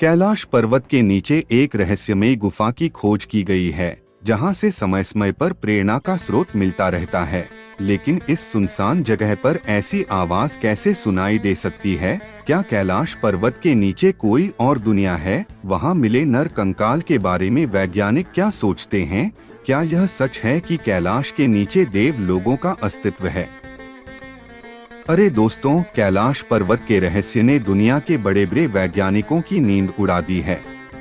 कैलाश पर्वत के नीचे एक रहस्यमयी गुफा की खोज की गई है, जहां से समय समय पर प्रेरणा का स्रोत मिलता रहता है। लेकिन इस सुनसान जगह पर ऐसी आवाज कैसे सुनाई दे सकती है? क्या कैलाश पर्वत के नीचे कोई और दुनिया है? वहां मिले नर कंकाल के बारे में वैज्ञानिक क्या सोचते हैं? क्या यह सच है कि कैलाश के नीचे देव लोगों का अस्तित्व है? अरे दोस्तों, कैलाश पर्वत के रहस्य ने दुनिया के बड़े बड़े वैज्ञानिकों की नींद उड़ा दी है,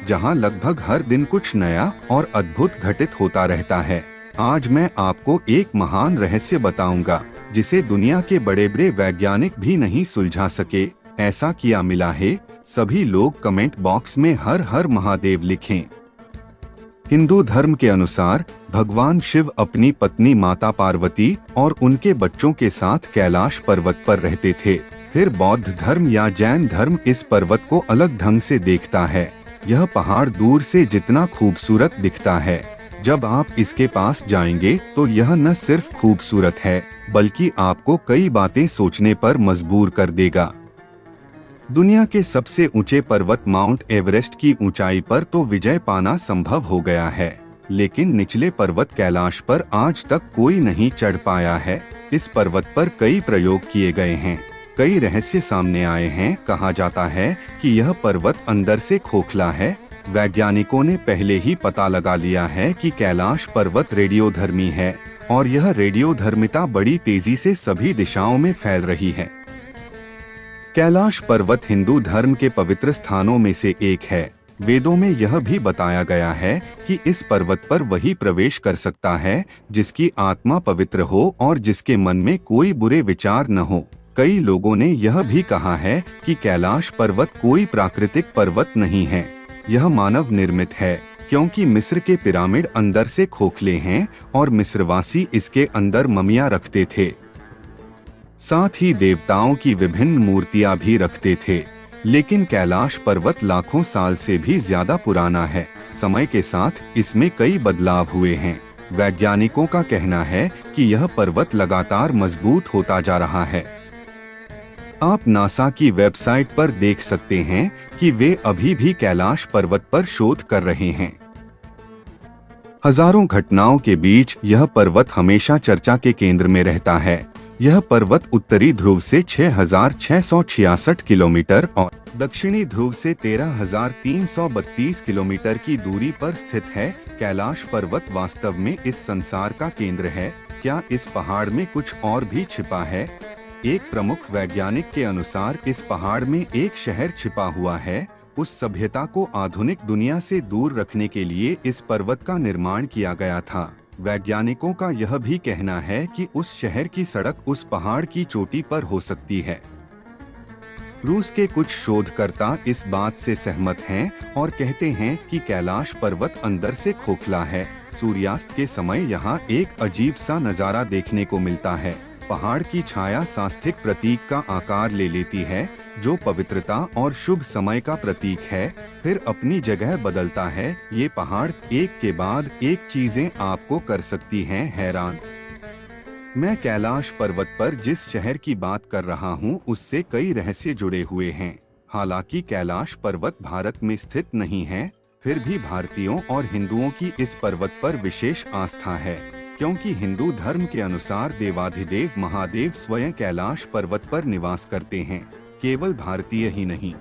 जहां लगभग हर दिन कुछ नया और अद्भुत घटित होता रहता है। आज मैं आपको एक महान रहस्य बताऊंगा, जिसे दुनिया के बड़े बड़े वैज्ञानिक भी नहीं सुलझा सके। ऐसा क्या मिला है? सभी लोग कमेंट बॉक्स में हर हर महादेव लिखें। हिंदू धर्म के अनुसार भगवान शिव अपनी पत्नी माता पार्वती और उनके बच्चों के साथ कैलाश पर्वत पर रहते थे। फिर बौद्ध धर्म या जैन धर्म इस पर्वत को अलग ढंग से देखता है। यह पहाड़ दूर से जितना खूबसूरत दिखता है, जब आप इसके पास जाएंगे तो यह न सिर्फ खूबसूरत है, बल्कि आपको कई बातें सोचने पर मजबूर कर देगा। दुनिया के सबसे ऊंचे पर्वत माउंट एवरेस्ट की ऊंचाई पर तो विजय पाना संभव हो गया है, लेकिन निचले पर्वत कैलाश पर आज तक कोई नहीं चढ़ पाया है। इस पर्वत पर कई प्रयोग किए गए हैं, कई रहस्य सामने आए हैं। कहा जाता है कि यह पर्वत अंदर से खोखला है। वैज्ञानिकों ने पहले ही पता लगा लिया है कि कैलाश पर्वत रेडियोधर्मी है, और यह रेडियोधर्मिता बड़ी तेजी से सभी दिशाओं में फैल रही है। कैलाश पर्वत हिंदू धर्म के पवित्र स्थानों में से एक है। वेदों में यह भी बताया गया है कि इस पर्वत पर वही प्रवेश कर सकता है जिसकी आत्मा पवित्र हो और जिसके मन में कोई बुरे विचार न हो। कई लोगों ने यह भी कहा है कि कैलाश पर्वत कोई प्राकृतिक पर्वत नहीं है, यह मानव निर्मित है, क्योंकि मिस्र के पिरामिड अंदर से खोखले हैं और मिस्रवासी इसके अंदर ममियां रखते थे। साथ ही देवताओं की विभिन्न मूर्तियां भी रखते थे। लेकिन कैलाश पर्वत लाखों साल से भी ज्यादा पुराना है। समय के साथ इसमें कई बदलाव हुए हैं। वैज्ञानिकों का कहना है कि यह पर्वत लगातार मजबूत होता जा रहा है। आप नासा की वेबसाइट पर देख सकते हैं कि वे अभी भी कैलाश पर्वत पर शोध कर रहे हैं। हजारों घटनाओं के बीच यह पर्वत हमेशा चर्चा के केंद्र में रहता है। यह पर्वत उत्तरी ध्रुव से 6,666 किलोमीटर और दक्षिणी ध्रुव से 13,332 किलोमीटर की दूरी पर स्थित है। कैलाश पर्वत वास्तव में इस संसार का केंद्र है। क्या इस पहाड़ में कुछ और भी छिपा है? एक प्रमुख वैज्ञानिक के अनुसार इस पहाड़ में एक शहर छिपा हुआ है। उस सभ्यता को आधुनिक दुनिया से दूर रखने के लिए इस पर्वत का निर्माण किया गया था। वैज्ञानिकों का यह भी कहना है कि उस शहर की सड़क उस पहाड़ की चोटी पर हो सकती है। रूस के कुछ शोधकर्ता इस बात से सहमत हैं और कहते हैं कि कैलाश पर्वत अंदर से खोखला है। सूर्यास्त के समय यहाँ एक अजीब सा नजारा देखने को मिलता है। पहाड़ की छाया सांस्थिक प्रतीक का आकार ले लेती है, जो पवित्रता और शुभ समय का प्रतीक है, फिर अपनी जगह बदलता है। ये पहाड़ एक के बाद एक चीजें आपको कर सकती हैं हैरान। मैं कैलाश पर्वत पर जिस शहर की बात कर रहा हूँ उससे कई रहस्य जुड़े हुए हैं। हालांकि कैलाश पर्वत भारत में स्थित नहीं है, फिर भी भारतीयों और हिंदुओं की इस पर्वत पर विशेष आस्था है, क्योंकि हिंदू धर्म के अनुसार देवाधिदेव महादेव स्वयं कैलाश पर्वत पर निवास करते हैं। केवल भारतीय ही नहीं,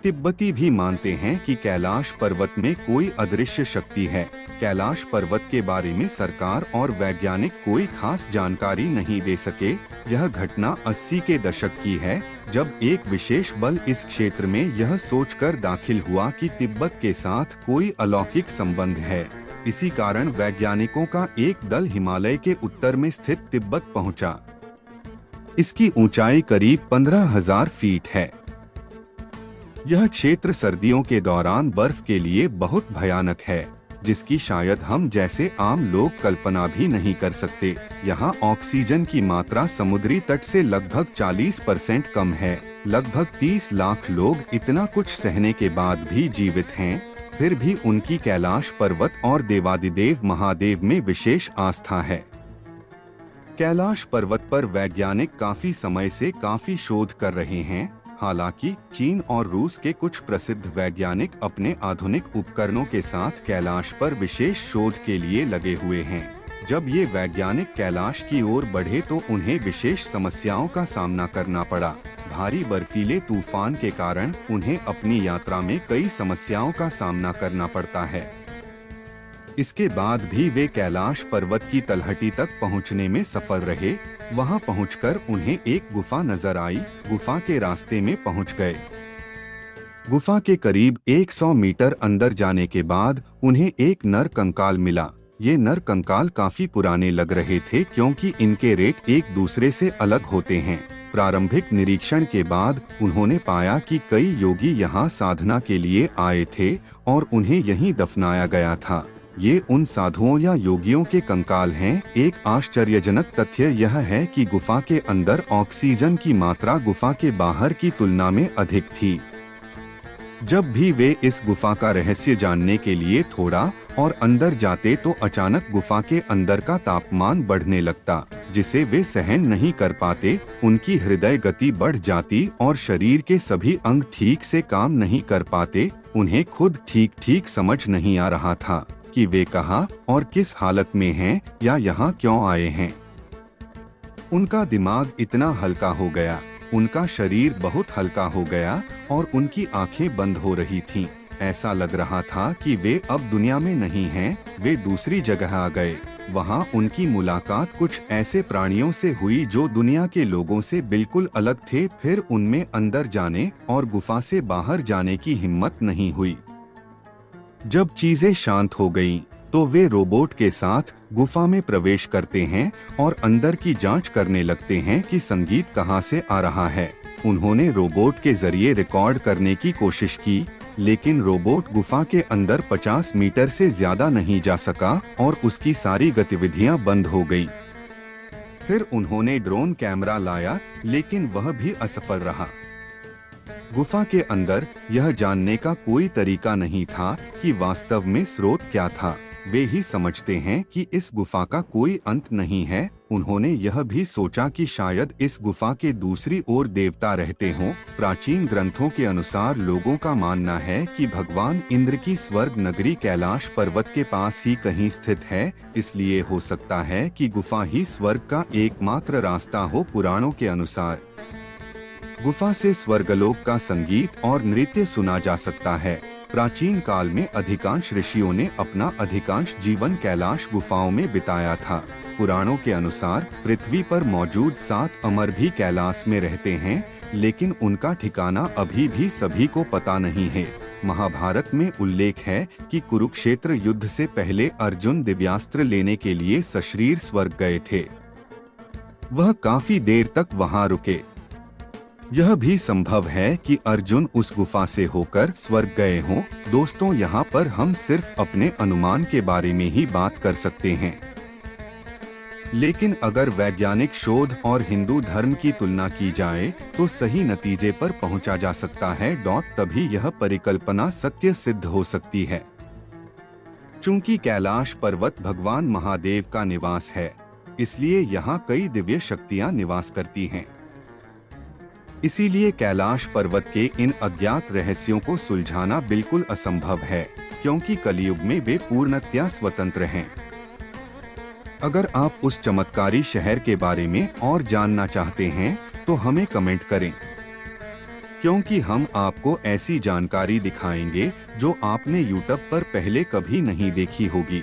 तिब्बती भी मानते हैं कि कैलाश पर्वत में कोई अदृश्य शक्ति है। कैलाश पर्वत के बारे में सरकार और वैज्ञानिक कोई खास जानकारी नहीं दे सके। यह घटना 80 के दशक की है, जब एक विशेष बल इस क्षेत्र में यह सोचकर दाखिल हुआ कि तिब्बत के साथ कोई अलौकिक संबंध है। इसी कारण वैज्ञानिकों का एक दल हिमालय के उत्तर में स्थित तिब्बत पहुंचा। इसकी ऊंचाई करीब 15,000 फीट है। यह क्षेत्र सर्दियों के दौरान बर्फ के लिए बहुत भयानक है, जिसकी शायद हम जैसे आम लोग कल्पना भी नहीं कर सकते। यहाँ ऑक्सीजन की मात्रा समुद्री तट से लगभग 40% कम है। लगभग 30 लाख लोग इतना कुछ सहने के बाद भी जीवित हैं, फिर भी उनकी कैलाश पर्वत और देवाधिदेव महादेव में विशेष आस्था है। कैलाश पर्वत पर वैज्ञानिक काफी समय से काफी शोध कर रहे हैं। हालांकि चीन और रूस के कुछ प्रसिद्ध वैज्ञानिक अपने आधुनिक उपकरणों के साथ कैलाश पर विशेष शोध के लिए लगे हुए हैं। जब ये वैज्ञानिक कैलाश की ओर बढ़े तो उन्हें विशेष समस्याओं का सामना करना पड़ा। भारी बर्फीले तूफान के कारण उन्हें अपनी यात्रा में कई समस्याओं का सामना करना पड़ता है। इसके बाद भी वे कैलाश पर्वत की तलहटी तक पहुंचने में सफल रहे। वहां पहुंचकर उन्हें एक गुफा नजर आई। गुफा के रास्ते में पहुंच गए। गुफा के करीब 100 मीटर अंदर जाने के बाद उन्हें एक नर कंकाल मिला। ये नर कंकाल काफी पुराने लग रहे थे क्योंकि इनके रेट एक दूसरे से अलग होते हैं। प्रारंभिक निरीक्षण के बाद उन्होंने पाया कि कई योगी यहाँ साधना के लिए आए थे और उन्हें यहीं दफनाया गया था। ये उन साधुओं या योगियों के कंकाल हैं। एक आश्चर्यजनक तथ्य यह है कि गुफा के अंदर ऑक्सीजन की मात्रा गुफा के बाहर की तुलना में अधिक थी। जब भी वे इस गुफा का रहस्य जानने के लिए थोड़ा और अंदर जाते तो अचानक गुफा के अंदर का तापमान बढ़ने लगता, जिसे वे सहन नहीं कर पाते। उनकी हृदय गति बढ़ जाती और शरीर के सभी अंग ठीक से काम नहीं कर पाते। उन्हें खुद ठीक समझ नहीं आ रहा था कि वे कहाँ और किस हालत में हैं या यहाँ क्यों आए हैं। उनका दिमाग इतना हल्का हो गया, उनका शरीर बहुत हल्का हो गया और उनकी आंखें बंद हो रही थीं। ऐसा लग रहा था कि वे अब दुनिया में नहीं हैं, वे दूसरी जगह आ गए। वहाँ उनकी मुलाकात कुछ ऐसे प्राणियों से हुई जो दुनिया के लोगों से बिल्कुल अलग थे। फिर उनमें अंदर जाने और गुफा से बाहर जाने की हिम्मत नहीं हुई। जब चीजें शांत हो गईं, तो वे रोबोट के साथ गुफा में प्रवेश करते हैं और अंदर की जांच करने लगते हैं कि संगीत कहां से आ रहा है। उन्होंने रोबोट के जरिए रिकॉर्ड करने की कोशिश की, लेकिन रोबोट गुफा के अंदर 50 मीटर से ज्यादा नहीं जा सका और उसकी सारी गतिविधियां बंद हो गई। फिर उन्होंने ड्रोन कैमरा लाया, लेकिन वह भी असफल रहा। गुफा के अंदर यह जानने का कोई तरीका नहीं था कि वास्तव में स्रोत क्या था। वे ही समझते हैं कि इस गुफा का कोई अंत नहीं है। उन्होंने यह भी सोचा कि शायद इस गुफा के दूसरी ओर देवता रहते हों। प्राचीन ग्रंथों के अनुसार लोगों का मानना है कि भगवान इंद्र की स्वर्ग नगरी कैलाश पर्वत के पास ही कहीं स्थित है। इसलिए हो सकता है कि गुफा ही स्वर्ग का एकमात्र रास्ता हो। पुराणों के अनुसार गुफा से स्वर्गलोक का संगीत और नृत्य सुना जा सकता है। प्राचीन काल में अधिकांश ऋषियों ने अपना अधिकांश जीवन कैलाश गुफाओं में बिताया था। पुराणों के अनुसार पृथ्वी पर मौजूद 7 अमर भी कैलाश में रहते हैं, लेकिन उनका ठिकाना अभी भी सभी को पता नहीं है। महाभारत में उल्लेख है कि कुरुक्षेत्र युद्ध से पहले अर्जुन दिव्यास्त्र लेने के लिए सशरीर स्वर्ग गए थे। वह काफी देर तक वहां रुके। यह भी संभव है कि अर्जुन उस गुफा से होकर स्वर्ग गए हों। दोस्तों, यहाँ पर हम सिर्फ अपने अनुमान के बारे में ही बात कर सकते हैं, लेकिन अगर वैज्ञानिक शोध और हिंदू धर्म की तुलना की जाए तो सही नतीजे पर पहुंचा जा सकता है। तभी यह परिकल्पना सत्य सिद्ध हो सकती है। चूंकि कैलाश पर्वत भगवान महादेव का निवास है, इसलिए यहाँ कई दिव्य शक्तियाँ निवास करती हैं। इसीलिए कैलाश पर्वत के इन अज्ञात रहस्यों को सुलझाना बिल्कुल असंभव है, क्योंकि कलयुग में वे पूर्णतया स्वतंत्र हैं। अगर आप उस चमत्कारी शहर के बारे में और जानना चाहते हैं तो हमें कमेंट करें, क्योंकि हम आपको ऐसी जानकारी दिखाएंगे जो आपने यूट्यूब पर पहले कभी नहीं देखी होगी।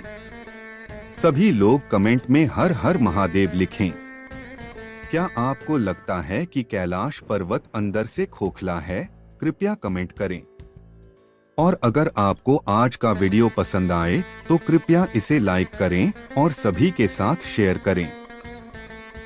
सभी लोग कमेंट में हर हर महादेव लिखें। क्या आपको लगता है कि कैलाश पर्वत अंदर से खोखला है? कृपया कमेंट करें। और अगर आपको आज का वीडियो पसंद आए तो कृपया इसे लाइक करें और सभी के साथ शेयर करें।